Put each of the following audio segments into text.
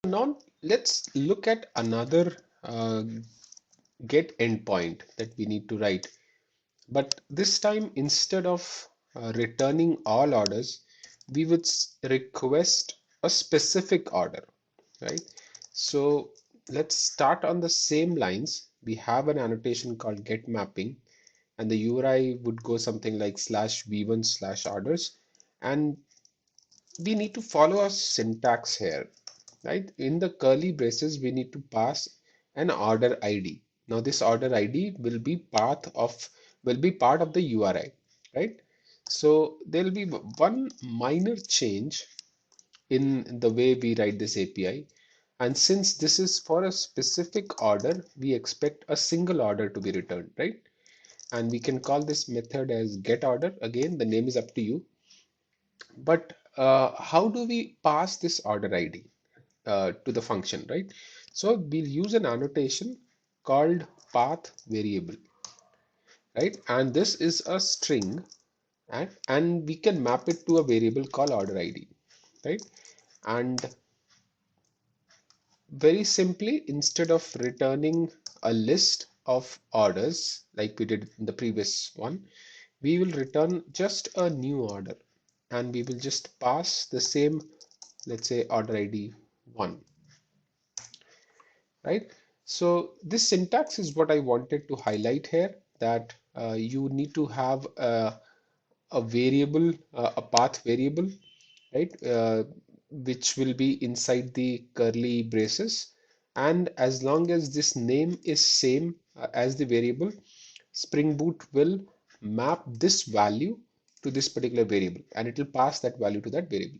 Now let's look at another get endpoint that we need to write. But this time, instead of returning all orders, we would request a specific order, right? So let's start on the same lines. We have an annotation called get mapping, and the URI would go something like /v1/orders, and we need to follow a syntax here, right? In the curly braces, we need to pass an order ID. Now this order ID will be part of the URI, right? So there will be one minor change in the way we write this API. And since this is for a specific order, we expect a single order to be returned, right? And we can call this method as get order. Again, the name is up to you. But how do we pass this order ID to the function, right? So we'll use an annotation called path variable, right? And this is a string, and we can map it to a variable called order ID, right? And very simply, instead of returning a list of orders like we did in the previous one, we will return just a new order, and we will just pass the same, let's say order ID 1, right? So this syntax is what I wanted to highlight here, that you need to have a variable, a path variable, right? Which will be inside the curly braces. And as long as this name is same as the variable, Spring Boot will map this value to this particular variable, and it will pass that value to that variable,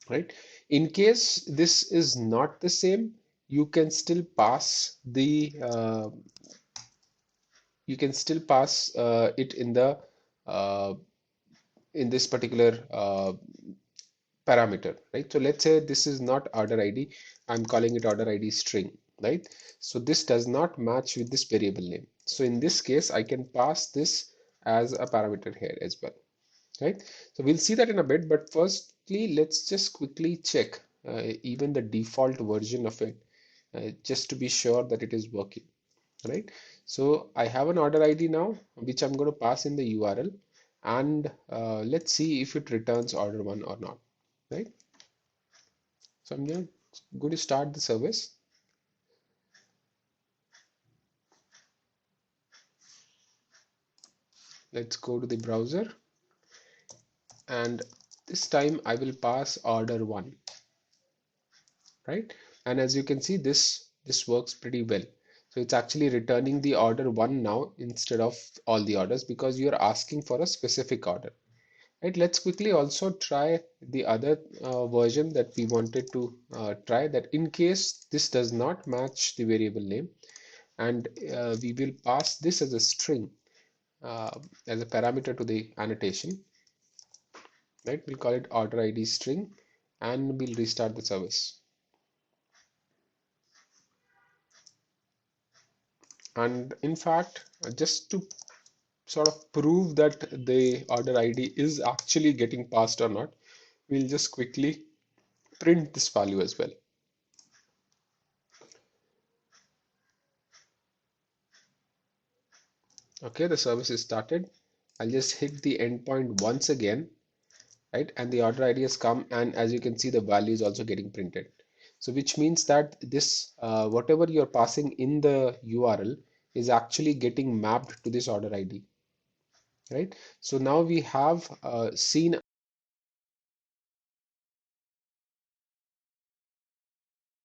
right? In case this is not the same, you can still pass it uh, in this particular parameter, right? So let's say this is not order ID, I'm calling it order ID string, right? So this does not match with this variable name. So in this case, I can pass this as a parameter here as well, right? So we'll see that in a bit, but firstly, let's just quickly check even the default version of it, just to be sure that it is working, right? So I have an order ID now, which I'm going to pass in the URL, and let's see if it returns order 1 or not, right? So I'm going to start the service. Let's go to the browser, and this time I will pass order 1, right? And as you can see, this works pretty well. So it's actually returning the order 1 now instead of all the orders, because you're asking for a specific order, right? Let's quickly also try the other version that we wanted to try, that in case this does not match the variable name, and we will pass this as a string, uh, as a parameter to the annotation, right? We'll call it order ID string, and we'll restart the service. And in fact, just to sort of prove that the order ID is actually getting passed or not, we'll just quickly print this value as well. Okay, the service is started. I'll just hit the endpoint once again, right? And the order ID has come, and as you can see, the value is also getting printed. So which means that this, whatever you're passing in the URL is actually getting mapped to this order ID, right? So now we have seen